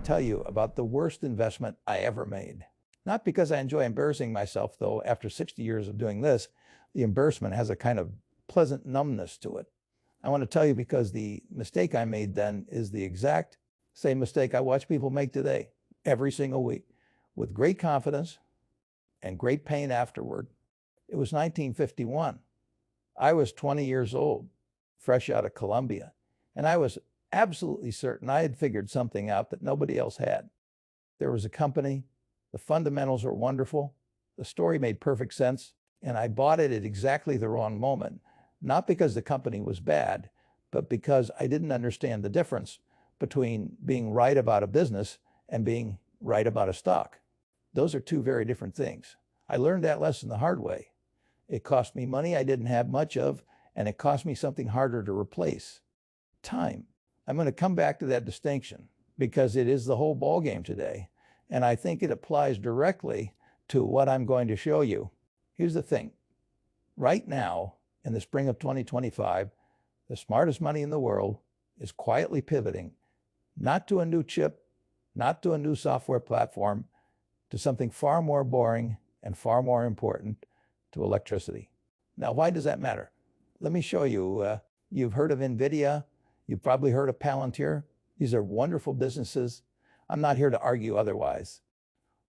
tell you about the worst investment I ever made. Not because I enjoy embarrassing myself, though after 60 years of doing this, the embarrassment has a kind of pleasant numbness to it. I want to tell you because the mistake I made then is the exact same mistake I watch people make today, every single week, with great confidence and great pain afterward. It was 1951. I was 20 years old, fresh out of Columbia, and I was absolutely certain I had figured something out that nobody else had. There was a company, the fundamentals were wonderful, the story made perfect sense, and I bought it at exactly the wrong moment, not because the company was bad, but because I didn't understand the difference between being right about a business and being right about a stock. Those are two very different things. I learned that lesson the hard way. It cost me money I didn't have much of, and it cost me something harder to replace: time. I'm going to come back to that distinction because it is the whole ballgame today, and I think it applies directly to what I'm going to show you. Here's the thing. Right now, in the spring of 2025, the smartest money in the world is quietly pivoting, not to a new chip, not to a new software platform, to something far more boring and far more important, to electricity. Now, why does that matter? Let me show you. You've heard of Nvidia. You've probably heard of Palantir. These are wonderful businesses. I'm not here to argue otherwise.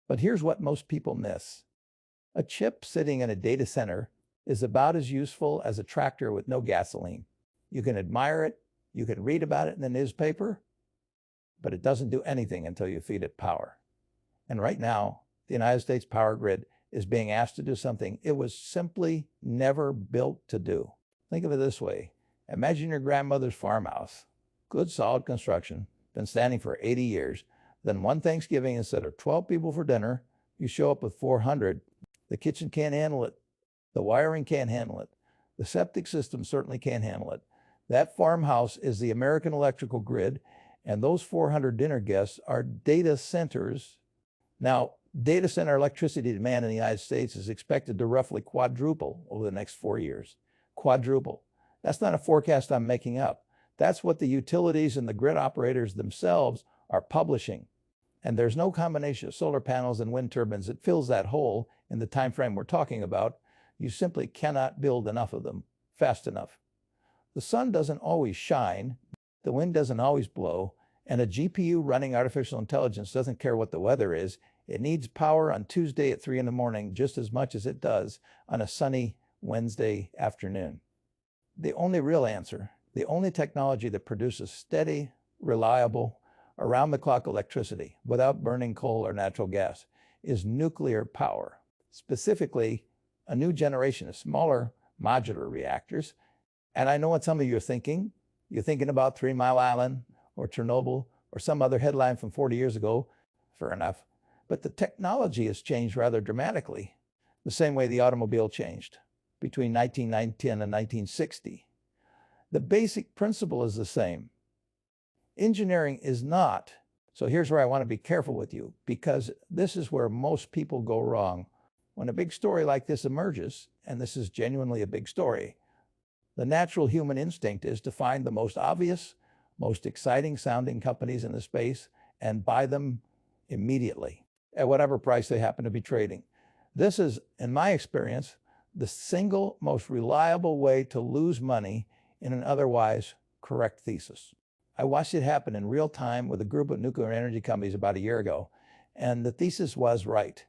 But here's what most people miss. A chip sitting in a data center is about as useful as a tractor with no gasoline. You can admire it, you can read about it in the newspaper, but it doesn't do anything until you feed it power. And right now, the United States power grid is being asked to do something it was simply never built to do. Think of it this way. Imagine your grandmother's farmhouse. Good, solid construction, been standing for 80 years. Then one Thanksgiving, instead of 12 people for dinner, you show up with 400. The kitchen can't handle it. The wiring can't handle it. The septic system certainly can't handle it. That farmhouse is the American electrical grid, and those 400 dinner guests are data centers. Now, data center electricity demand in the United States is expected to roughly quadruple over the next 4 years. Quadruple. That's not a forecast I'm making up. That's what the utilities and the grid operators themselves are publishing. And there's no combination of solar panels and wind turbines that fills that hole in the time frame we're talking about. You simply cannot build enough of them fast enough. The sun doesn't always shine, the wind doesn't always blow, and a GPU running artificial intelligence doesn't care what the weather is. It needs power on Tuesday at 3 in the morning just as much as it does on a sunny Wednesday afternoon. The only real answer, the only technology that produces steady, reliable, around-the-clock electricity without burning coal or natural gas is nuclear power. Specifically, a new generation of smaller modular reactors. And I know what some of you are thinking. You're thinking about 3 Mile Island or Chernobyl or some other headline from 40 years ago. Fair enough. But the technology has changed rather dramatically, the same way the automobile changed between 1910 and 1960. The basic principle is the same. Engineering is not. So here's where I want to be careful with you, because this is where most people go wrong. When a big story like this emerges, and this is genuinely a big story, the natural human instinct is to find the most obvious, most exciting sounding companies in the space and buy them immediately at whatever price they happen to be trading. This is, in my experience, the single most reliable way to lose money in an otherwise correct thesis. I watched it happen in real time with a group of nuclear energy companies about a year ago, and the thesis was right,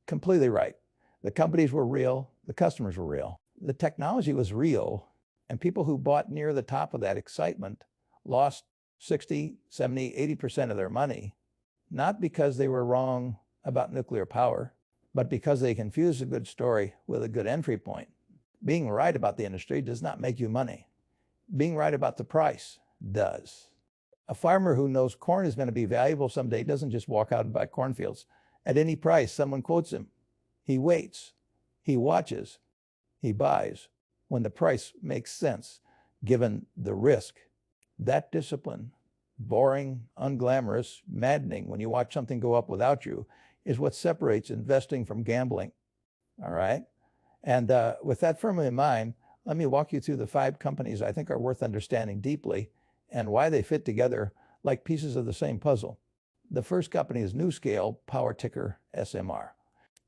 completely right. The companies were real, the customers were real. The technology was real, and people who bought near the top of that excitement lost 60, 70, 80% of their money, not because they were wrong about nuclear power, but because they confused a good story with a good entry point. Being right about the industry does not make you money. Being right about the price does. A farmer who knows corn is going to be valuable someday doesn't just walk out and buy cornfields. At any price, someone quotes him. He waits, he watches, he buys when the price makes sense, given the risk. That discipline, boring, unglamorous, maddening when you watch something go up without you, is what separates investing from gambling. All right? And with that firmly in mind, let me walk you through the 5 companies I think are worth understanding deeply and why they fit together like pieces of the same puzzle. The first company is NuScale, power ticker SMR.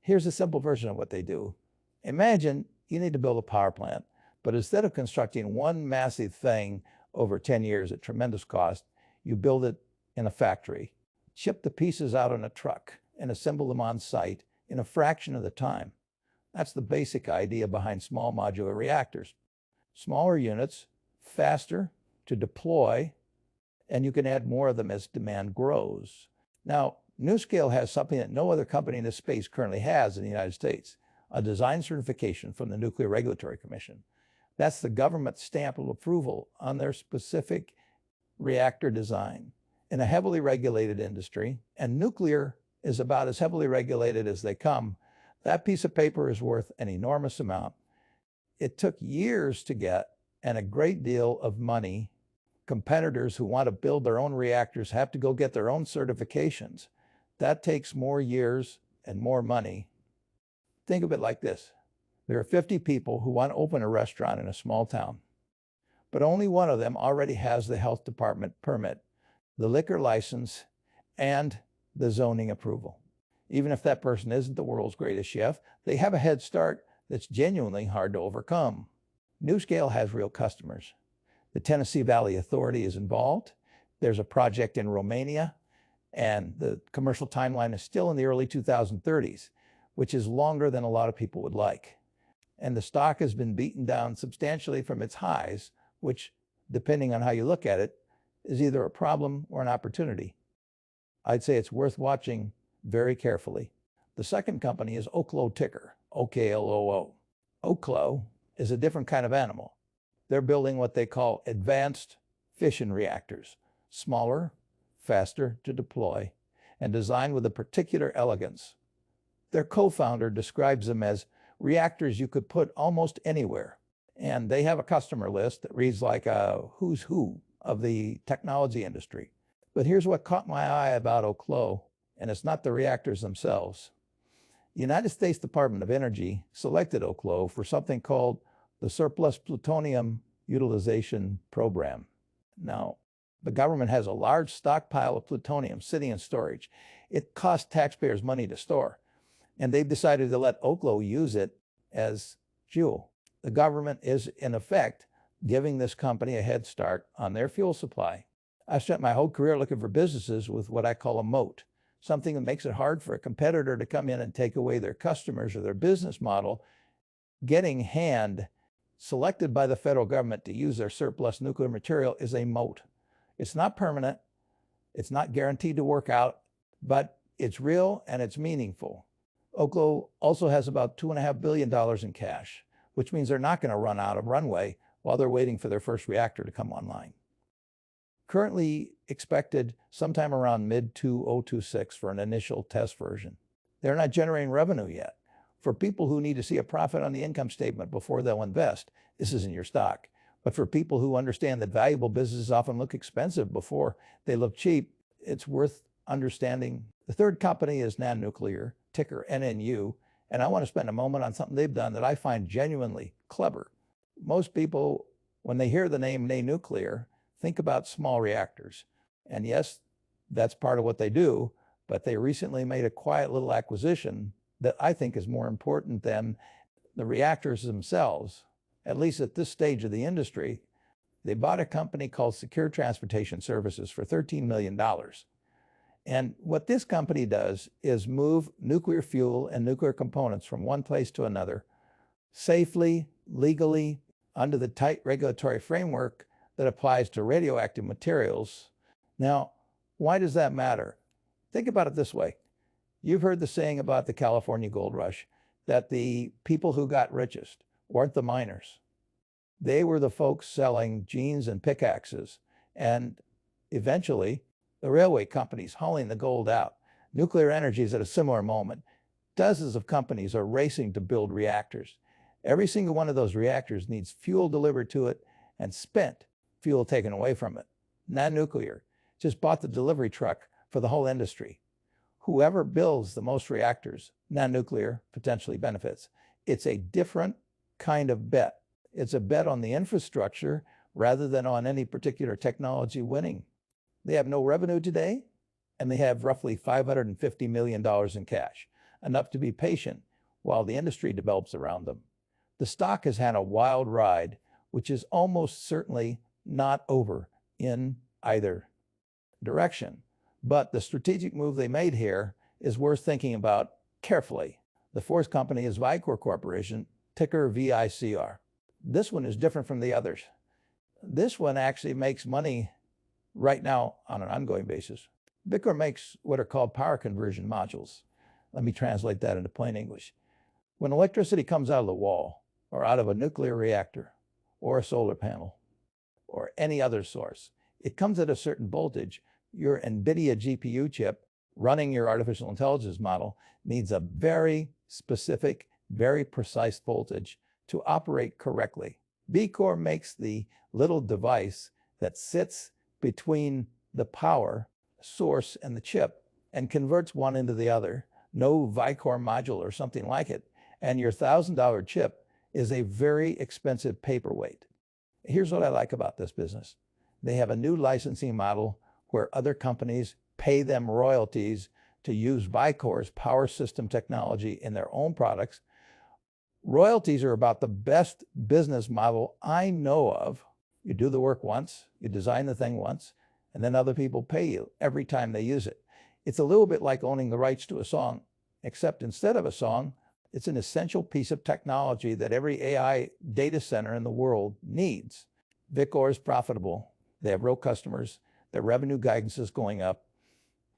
Here's a simple version of what they do. Imagine you need to build a power plant, but instead of constructing one massive thing over 10 years at tremendous cost, you build it in a factory, ship the pieces out on a truck, and assemble them on site in a fraction of the time. That's the basic idea behind small modular reactors. Smaller units, faster to deploy, and you can add more of them as demand grows. Now, NuScale has something that no other company in this space currently has in the United States, a design certification from the Nuclear Regulatory Commission. That's the government stamp of approval on their specific reactor design. In a heavily regulated industry, and nuclear is about as heavily regulated as they come, that piece of paper is worth an enormous amount. It took years to get, and a great deal of money. Competitors who want to build their own reactors have to go get their own certifications. That takes more years and more money. Think of it like this. There are 50 people who want to open a restaurant in a small town, but only one of them already has the health department permit, the liquor license, and the zoning approval. Even if that person isn't the world's greatest chef, they have a head start that's genuinely hard to overcome. NuScale has real customers. The Tennessee Valley Authority is involved. There's a project in Romania, and the commercial timeline is still in the early 2030s, which is longer than a lot of people would like. And the stock has been beaten down substantially from its highs, which, depending on how you look at it, is either a problem or an opportunity. I'd say it's worth watching very carefully. The second company is Oklo ticker, OKLOO. Oklo is a different kind of animal. They're building what they call advanced fission reactors, smaller, faster to deploy, and designed with a particular elegance. Their co-founder describes them as reactors you could put almost anywhere. And they have a customer list that reads like a who's who of the technology industry. But here's what caught my eye about Oklo, and it's not the reactors themselves. The United States Department of Energy selected Oklo for something called the Surplus Plutonium Utilization Program. Now, the government has a large stockpile of plutonium sitting in storage. It costs taxpayers money to store, and they've decided to let Oklo use it as fuel. The government is, in effect, giving this company a head start on their fuel supply. I've spent my whole career looking for businesses with what I call a moat, something that makes it hard for a competitor to come in and take away their customers or their business model. Getting hand selected by the federal government to use their surplus nuclear material is a moat. It's not permanent, it's not guaranteed to work out, but it's real and it's meaningful. Oklo also has about $2.5 billion in cash, which means they're not going to run out of runway while they're waiting for their first reactor to come online. Currently expected sometime around mid-2026 for an initial test version. They're not generating revenue yet. For people who need to see a profit on the income statement before they'll invest, this isn't your stock. But for people who understand that valuable businesses often look expensive before they look cheap, it's worth understanding. The third company is NAN Nuclear, ticker NNU, and I want to spend a moment on something they've done that I find genuinely clever. Most people, when they hear the name NAN Nuclear, think about small reactors. And yes, that's part of what they do, but they recently made a quiet little acquisition that I think is more important than the reactors themselves, at least at this stage of the industry. They bought a company called Secure Transportation Services for $13 million. And what this company does is move nuclear fuel and nuclear components from one place to another safely, legally, under the tight regulatory framework that applies to radioactive materials. Now, why does that matter? Think about it this way. You've heard the saying about the California gold rush, that the people who got richest weren't the miners. They were the folks selling jeans and pickaxes, and eventually the railway companies hauling the gold out. Nuclear energy is at a similar moment. Dozens of companies are racing to build reactors. Every single one of those reactors needs fuel delivered to it and spent fuel taken away from it. NAN Nuclear just bought the delivery truck for the whole industry. Whoever builds the most reactors, NAN Nuclear potentially benefits. It's a different kind of bet. It's a bet on the infrastructure rather than on any particular technology winning. They have no revenue today, and they have roughly $550 million in cash, enough to be patient while the industry develops around them. The stock has had a wild ride, which is almost certainly not over in either direction. But the strategic move they made here is worth thinking about carefully. The fourth company is Vicor Corporation, ticker VICR. This one is different from the others. This one actually makes money right now on an ongoing basis. Vicor makes what are called power conversion modules. Let me translate that into plain English. When electricity comes out of the wall, or out of a nuclear reactor, or a solar panel, or any other source, it comes at a certain voltage. Your NVIDIA GPU chip running your artificial intelligence model needs a very specific, very precise voltage to operate correctly. Vicor makes the little device that sits between the power source and the chip and converts one into the other. No Vicor module or something like it. And your $1,000 chip is a very expensive paperweight. Here's what I like about this business. They have a new licensing model where other companies pay them royalties to use Vicor's power system technology in their own products. Royalties are about the best business model I know of. You do the work once, you design the thing once, and then other people pay you every time they use it. It's a little bit like owning the rights to a song, except instead of a song, it's an essential piece of technology that every AI data center in the world needs. Vicor is profitable. They have real customers. Their revenue guidance is going up.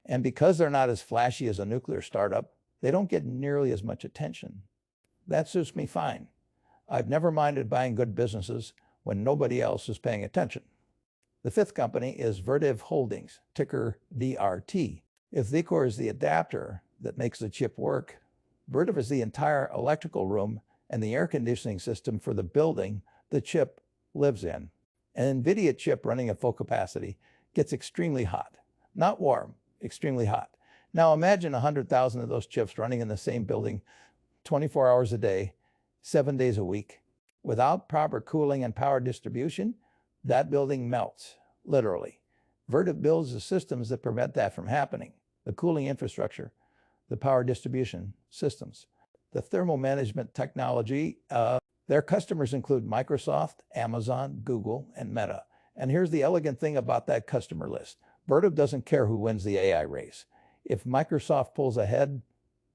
And because they're not as flashy as a nuclear startup, they don't get nearly as much attention. That suits me fine. I've never minded buying good businesses when nobody else is paying attention. The fifth company is Vertiv Holdings, ticker DRT. If Vicor is the adapter that makes the chip work, Vertiv is the entire electrical room and the air conditioning system for the building the chip lives in. An NVIDIA chip running at full capacity gets extremely hot. Not warm, extremely hot. Now imagine 100,000 of those chips running in the same building 24 hours a day, 7 days a week. Without proper cooling and power distribution, that building melts, literally. Vertiv builds the systems that prevent that from happening. The cooling infrastructure, the power distribution systems, the thermal management technology. Their customers include Microsoft, Amazon, Google, and Meta. And here's the elegant thing about that customer list. Vertiv doesn't care who wins the AI race. If Microsoft pulls ahead,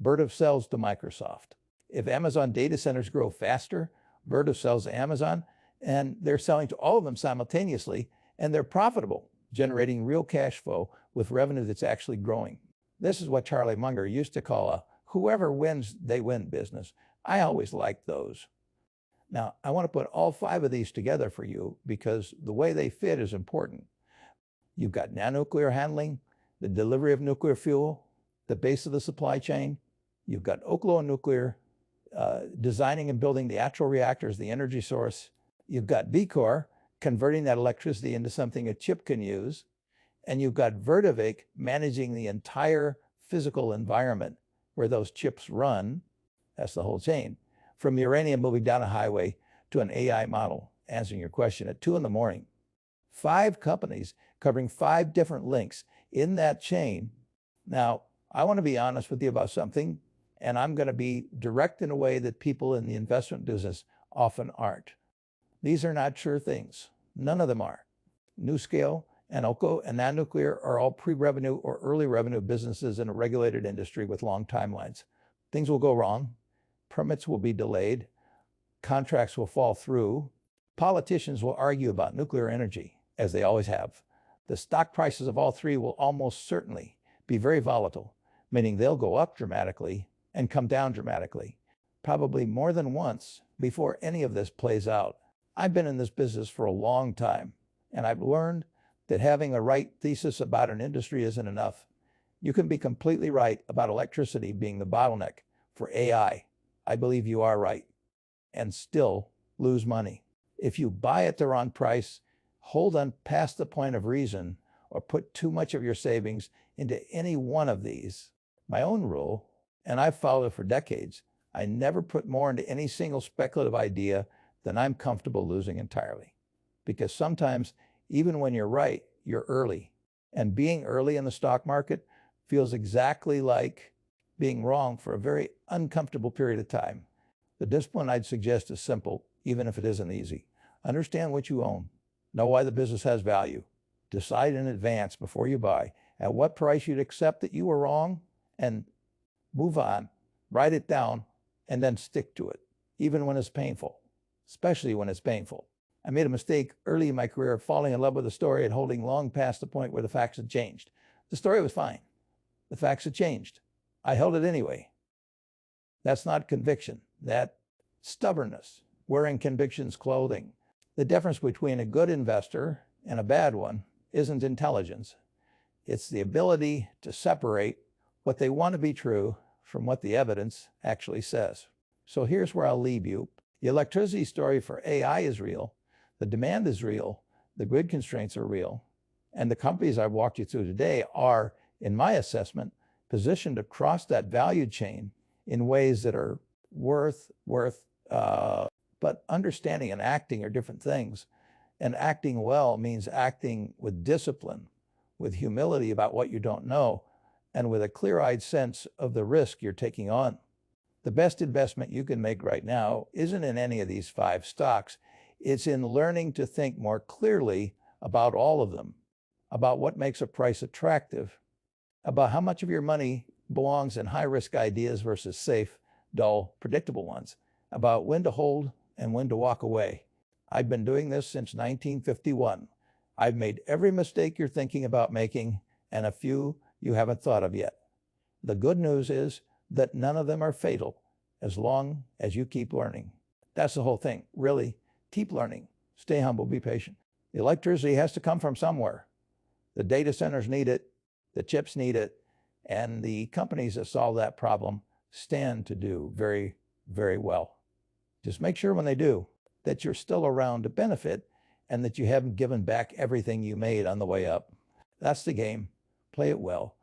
Vertiv sells to Microsoft. If Amazon data centers grow faster, Vertiv sells to Amazon, and they're selling to all of them simultaneously, and they're profitable, generating real cash flow with revenue that's actually growing. This is what Charlie Munger used to call a whoever wins, they win business. I always liked those. Now, I want to put all 5 of these together for you because the way they fit is important. You've got nanonuclear handling, the delivery of nuclear fuel, the base of the supply chain. You've got Oklo Nuclear, designing and building the actual reactors, the energy source. You've got Vicor, converting that electricity into something a chip can use. And you've got Vertiv managing the entire physical environment where those chips run. That's the whole chain. From uranium moving down a highway to an AI model, answering your question at 2 in the morning. 5 companies covering 5 different links in that chain. Now, I want to be honest with you about something, and I'm going to be direct in a way that people in the investment business often aren't. These are not sure things. None of them are. NuScale and Oklo and nanonuclear are all pre-revenue or early revenue businesses in a regulated industry with long timelines. Things will go wrong. Permits will be delayed. Contracts will fall through. Politicians will argue about nuclear energy, as they always have. The stock prices of all 3 will almost certainly be very volatile, meaning they'll go up dramatically and come down dramatically, probably more than once before any of this plays out. I've been in this business for a long time, and I've learned that having a right thesis about an industry isn't enough. You can be completely right about electricity being the bottleneck for AI. I believe you are right, and still lose money. If you buy at the wrong price, hold on past the point of reason, or put too much of your savings into any one of these. My own rule, and I've followed it for decades, I never put more into any single speculative idea than I'm comfortable losing entirely. Because sometimes, even when you're right, you're early. And being early in the stock market feels exactly like being wrong for a very uncomfortable period of time. The discipline I'd suggest is simple, even if it isn't easy. Understand what you own. Know why the business has value. Decide in advance before you buy at what price you'd accept that you were wrong, and move on. Write it down and then stick to it, even when it's painful, especially when it's painful. I made a mistake early in my career of falling in love with a story and holding long past the point where the facts had changed. The story was fine. The facts had changed. I held it anyway. That's not conviction. That's stubbornness, wearing conviction's clothing. The difference between a good investor and a bad one isn't intelligence. It's the ability to separate what they want to be true from what the evidence actually says. So here's where I'll leave you. The electricity story for AI is real. The demand is real. The grid constraints are real. And the companies I've walked you through today are, in my assessment, positioned across that value chain in ways that are but understanding and acting are different things. And acting well means acting with discipline, with humility about what you don't know, and with a clear-eyed sense of the risk you're taking on. The best investment you can make right now isn't in any of these 5 stocks. It's in learning to think more clearly about all of them, about what makes a price attractive, about how much of your money belongs in high-risk ideas versus safe, dull, predictable ones, about when to hold and when to walk away. I've been doing this since 1951. I've made every mistake you're thinking about making and a few you haven't thought of yet. The good news is that none of them are fatal as long as you keep learning. That's the whole thing, really. Keep learning. Stay humble, be patient. The electricity has to come from somewhere. The data centers need it, the chips need it, and the companies that solve that problem stand to do very, very well. Just make sure when they do that you're still around to benefit and that you haven't given back everything you made on the way up. That's the game. Play it well.